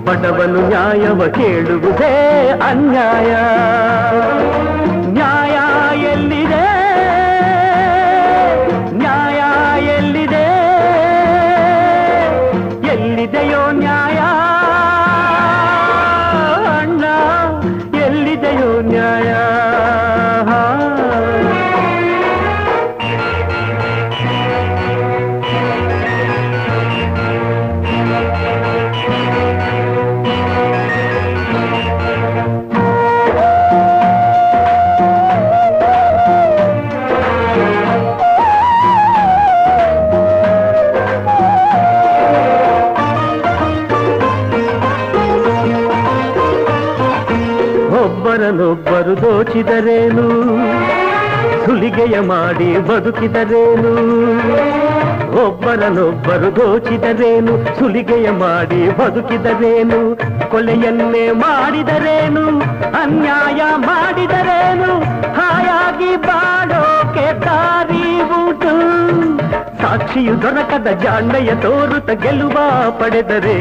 ಬಡವನು ನ್ಯಾಯವ ಕೇಳುವುದೇ ಅನ್ಯಾಯ. ನ್ಯಾಯ ಎಲ್ಲಿದೆ, ನ್ಯಾಯ ಎಲ್ಲಿದೆ, ಎಲ್ಲಿದೆಯೋ ನ್ಯಾಯ ಅಣ್ಣ, ಎಲ್ಲಿದೆಯೋ ನ್ಯಾಯ. ಒಬ್ಬರನ್ನೊಬ್ಬರು ದೋಚಿದರೇನು, ಸುಲಿಗೆಯ ಮಾಡಿ ಬದುಕಿದರೇನು. ಒಬ್ಬರನ್ನೊಬ್ಬರು ದೋಚಿದರೇನು, ಸುಲಿಗೆಯ ಮಾಡಿ ಬದುಕಿದರೇನು. ಕೊಲೆಯನ್ನೇ ಮಾಡಿದರೇನು, ಅನ್ಯಾಯ ಮಾಡಿದರೇನು. ಹಾಯಾಗಿ ಬಾಳೋಕೆ ದಾರಿ ಉಂಟು. ಸಾಕ್ಷಿಯು ದೊರಕದ ಜಾಣ್ಮೆಯ ತೋರುತ್ತ ಗೆಲುವ ಪಡೆದರೆ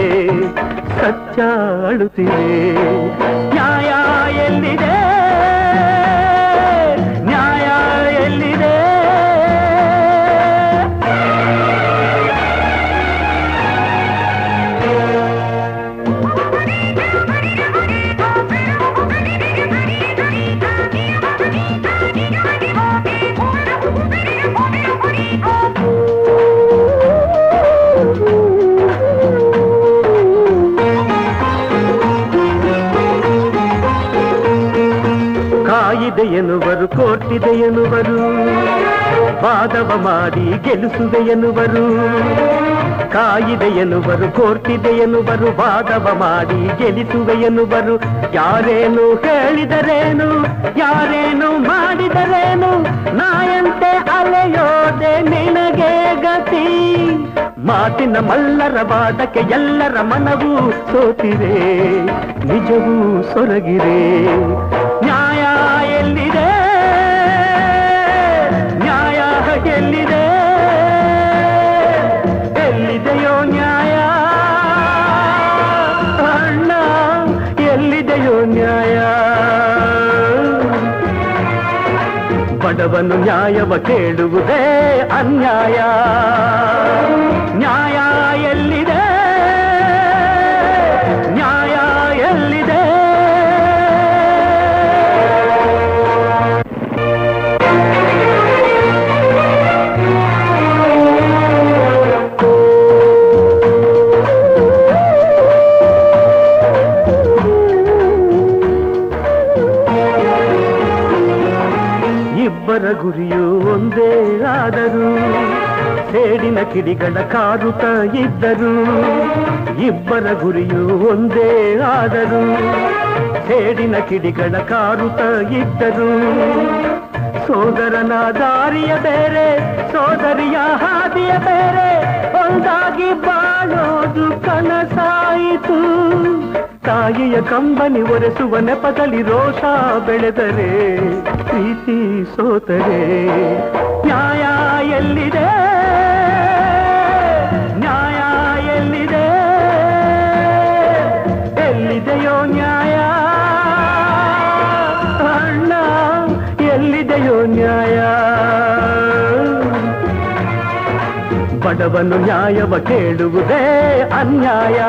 ಸತ್ಯ ಅಳುತ್ತಿದೆ. ನ್ಯಾಯ ಎಲ್ಲಿದೆ, ನ್ಯಾಯ ಎಲ್ಲಿದೆ. ಕಾಯಿದೆ ಎನ್ನುವರು, ಕೋರ್ಟಿದೆ ಎನ್ನುವರು, ವಾದವ ಮಾಡಿ ಗೆಲ್ಲಿಸುವೆ ಎನ್ನುವರು. ಕಾಯಿದೆ ಎನ್ನುವರು, ಕೋರ್ಟಿದೆ ಎನ್ನುವರು, ವಾದವ ಮಾಡಿ ಗೆಲ್ಲಿಸುವೆ ಎನ್ನುವರು. ಯಾರೇನು ಹೇಳಿದರೇನು, ಯಾರೇನು ಮಾಡಿದರೇನು, ನಾಯಂತೆ ಅಲೆಯೋದೆ ನಿನಗೆ ಗತಿ. ಮಾತಿನ ಮಲ್ಲರ ವಾದಕ್ಕೆ ಎಲ್ಲರ ಮನವೂ ಸೋತಿರೆ, ನಿಜವೂ ಸೊರಗಿರೆ. ನ್ಯಾಯ ಎಲ್ಲಿದೆ, ನ್ಯಾಯ ಎಲ್ಲಿದೆ, ಎಲ್ಲಿದೆಯೋ ನ್ಯಾಯ ಅಣ್ಣ, ಎಲ್ಲಿದೆಯೋ ನ್ಯಾಯ. ಬಡವನು ನ್ಯಾಯವ ಕೇಳುವುದೇ ಅನ್ಯಾಯ. ನ್ಯಾಯ ಎಲ್ಲಿದೆ, ನ್ಯಾಯ ಎಲ್ಲಿದೆ. ಇಬ್ಬರ ಗುರಿಯು ಒಂದೇ ಆದರೂ ಸೇಡಿನ ಕಿಡಿಗಳ ಕಾರುತ್ತ ಇದ್ದರು. ಇಬ್ಬರ ಗುರಿಯು ಒಂದೇ ಆದರೂ ಸೇಡಿನ ಕಿಡಿಗಳ ಕಾರುತ್ತ ಇದ್ದರು. ಸೋದರನ ದಾರಿಯ ಬೇರೆ, ಸೋದರಿಯ ಹಾದಿಯ ಬೇರೆ, ಒಂದಾಗಿ ಬಾಳೋದು ಕನಸಾಯಿತು. ತಾಯಿಯ ಕಂಬನಿ ಒರೆಸುವ ನೆಪದಲ್ಲಿ ರೋಷ ಬೆಳೆದರೆ ಪ್ರೀತಿ ಸೋತರೆ. ನ್ಯಾಯ ಎಲ್ಲಿದೆ, ನ್ಯಾಯ ಎಲ್ಲಿದೆ, ಎಲ್ಲಿದೆಯೋ ನ್ಯಾಯ ಅಣ್ಣ, ಎಲ್ಲಿದೆಯೋ ನ್ಯಾಯ. ಬಡವನು ನ್ಯಾಯವ ಕೇಳುವುದೇ ಅನ್ಯಾಯ.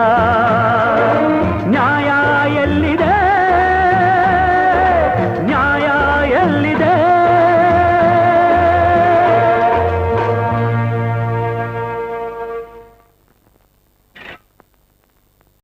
ನ್ಯಾಯ ಎಲ್ಲಿ